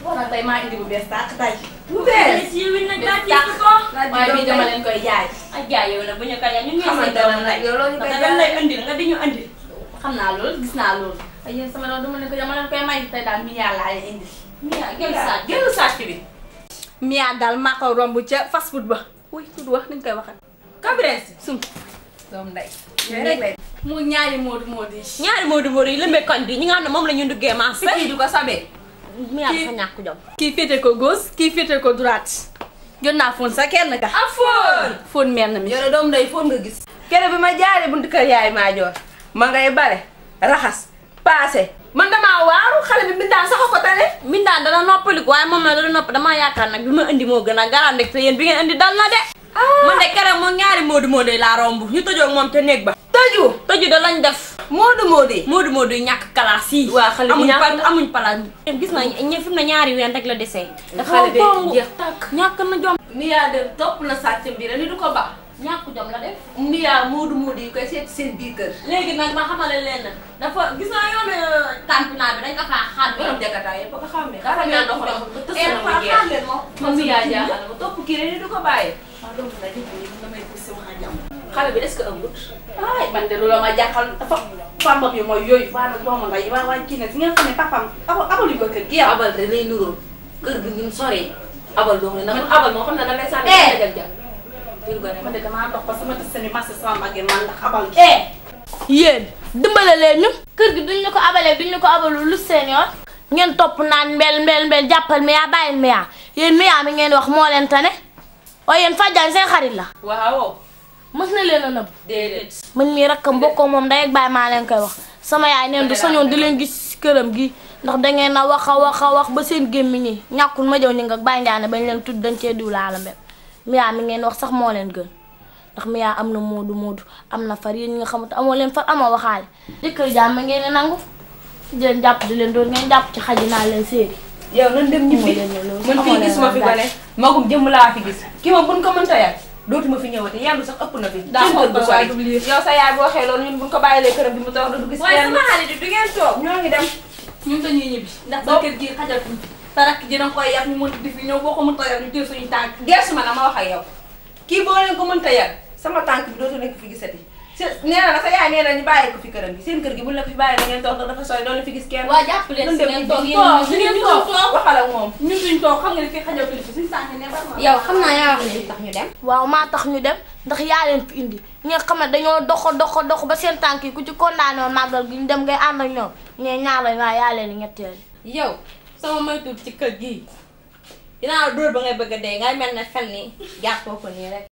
wala tey maa indi bu bees tàq tey. bu bees yi win nag daa ci ko. waaye bii dama leen koy jaay. ak jaay yow nag bu ñu ko jaay ñun ñooy xamante seetlu ne nag yow loolu ñu koy dañ lay andil nga di ñu andil. xam naa loolu gis naa loolu. ay yéen sama loolu dama leen ko dama leen koy may tey daal Mia laa leen indi. Mia gënu sàcc bi. Mia daal maa ko romb ca fast food ba. wuy tudd wax nañ koy waxat. Kabirens sum doom ndey. mu ñaari moodu moodu yi. ñaari Modou Modou yi lëmbee koñ bi ñi nga xam ne moom la ñu duggee marché. kii du ko sabee. Mia dafa ñàkk jom. kii féete ko gauche kii féete ko droite. jot naa fóon sa kenn ka. ak fóon. fóon mel na mi. yow doom ndey foon nga gis. kere bi ma jaaree buntu kër yaay maa joor ma ngay bare raxas paase man damaa waaru xale bi mbindaan sax ko tane. Mbindaan dana noppaliku waaye moom la dana nopp damaa yaakaar nag bi ma indi moo gën a garaan rek te yéen bi ngeen indi dal na de. man de keroog moom ñaari Modou Modou yi laa romb ñu tëjoo ak moom te néeg ba. tëju da lañ def. Modou Modou yi ñàkk classe yi. waa xale bi amuñ palaas. gis na fi mu ne ñaari ween rek la desee. xale bi jeex tàkk. ñàkk na jom. Mia de topp na sàcc bi rek ni du ko baax. ñàkk jom la def. Mia Modou yi koy seet seen biir kër. léegi nag ma xamale leen na dafa gis naa yoon campina bi dañ ko faa xaar. borom jakataay yëpp ko xàmmee. dafa ñaan dox dox ba tës na ma jeex. man Mia jaaxal ma topp kii rek ni du ko bàyyi. xale bi est-ce que ëmbut. ay man de loolu ma jaaxal dafa pambam yi mooy yooyu. waaw nag doomu ndey waaye kii nag fi nga xam ne papam abaluñ ko kër gi yow. abal rek lay nuróo kër gi ñu soree abal doo ne nag abal moo xam ne da lay sànni jal man de damaa dox ba sama tës seen marché sama màggee man ndax abal. yéen dimbale leen ñu kër gi duñ ñu ko abalee duñ ñu ko abalul lu seen yoon ngeen topp naan mbel jàppal Mia bàyyil Mia yéen Mia mi ngeen wax moo leen tane waaye yéen Fadiane seen xarit la. waaw. mës na leen a nëbb. déedéet. man mii rakkam bokkoo moom day ak bàyyi maa leen koy wax sama yaay neen du sañoon di leen gis këram gi ndax dangeen a wax ba seen gémmiñ yi ñàkkul ma jow ni nga bàyyi njaane bañ leen tudd dañ cee diw laala mbel Mia mi ngeen wax sax moo leen gën ndax Mia am na Modou am na far yéen ñi nga xamante amoo leen far amoo waxaale jëkkër jàmm ngeen ne nangu di leen jàpp di leen doon ngeen jàpp ci xaji naa leen séeri yow nan dem ñibbi man fii gis ma fi gone magum jëmm laa fi gis kii moom buñ ko mënta yar dootuma fi ñëwati yàlla sax ëpp na fi. daa xool ba waaye du lii yow sa yaay boo waxee loolu ñun buñ ko bàyyilee këram bi mu toog du gis. waaye sama xarit yi du ngeen toog. ñoo ngi dem ñun dañuy ñibbi ndax sa kër gi xajatuñ te rakk dina koy yar ñu mën di fi ñëw boo ko mënta yar ñu jël suñu tànk. gersu ma na ma wax ak yow kii boo leen ko mënta yar sama tànk bi dootu nekk fi gisati nee na sa yaay nee na ñu bàyyi ko fi këram gi seen kër gi buñ la fi bàyyi da ngeen toog ndax dafa sooy doon la fi gis kenn. waa jàpp leen si ngeen toog yéen toog waxal ak moom ñun duñ toog xam nga ne fii xajatuñ fi suñu tànk ne barma. yow xam naa yaa wax ne tax ñu dem. waaw maa tax ñu dem ndax yaa leen fi indi nga xam ne dañoo dox ba seen tànk yi ku ci condamné woon màggal gi ñu dem ngay ànd ak ñoom ñee ñaar la waaye yaa leen ñetteel. yow sama moytuwul ci kër gii dinaa dóor ba ngay bëgg a dee ngay mel ne xel ni jàppoo ko nii rek.